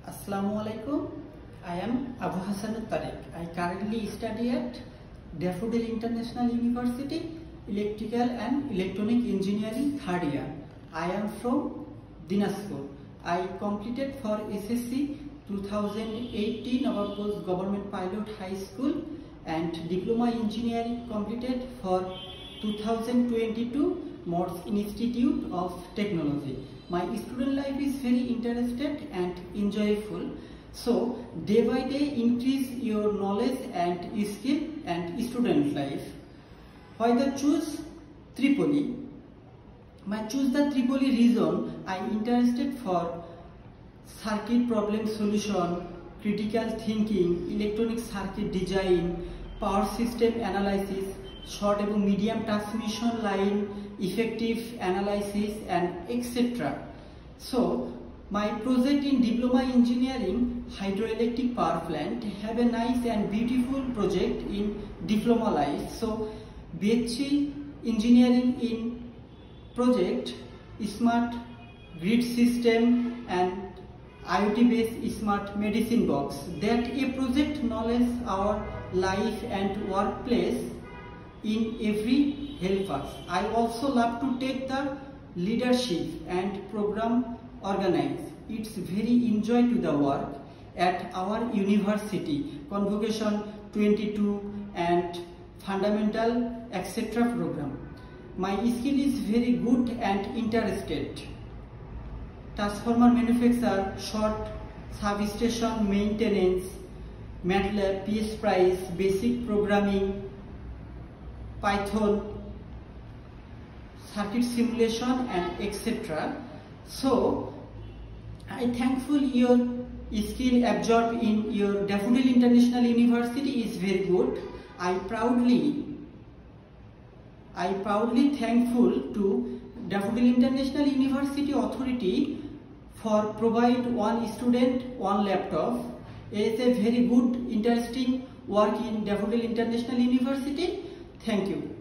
Assalamualaikum. I am Abu Hassan Tariq. I currently study at Daffodil International University, Electrical and Electronic Engineering 3rd year. I am from Dinaspur. I completed for SSC 2018 Navarpur Government Pilot High School and Diploma Engineering completed for 2022 Morse Institute of Technology. My student life is very interested and enjoyable. So day by day increase your knowledge and skill and student life. Why the choose Tripoli? My choose the Tripoli reason I interested for circuit problem solution, critical thinking, electronic circuit design, power system analysis, short and medium transmission line, effective analysis and etc. So my project in Diploma Engineering Hydroelectric Power Plant have a nice and beautiful project in Diploma life. So BHC Engineering in project Smart Grid System and IoT based Smart Medicine Box. That a project knowledge our life and workplace in every help us. I also love to take the leadership and program organize. It's very enjoy to the work at our university, Convocation 22 and Fundamental etc. program. My skill is very good and interested. Transformer manufacture, short substation maintenance, MATLAB, PSPRICE, basic programming, Python, circuit simulation and etc. So I thankful your skill absorbed in your Daffodil International University is very good. I proudly thankful to Daffodil International University authority for provide one student one laptop. It's a very good interesting work in Daffodil International University. Thank you.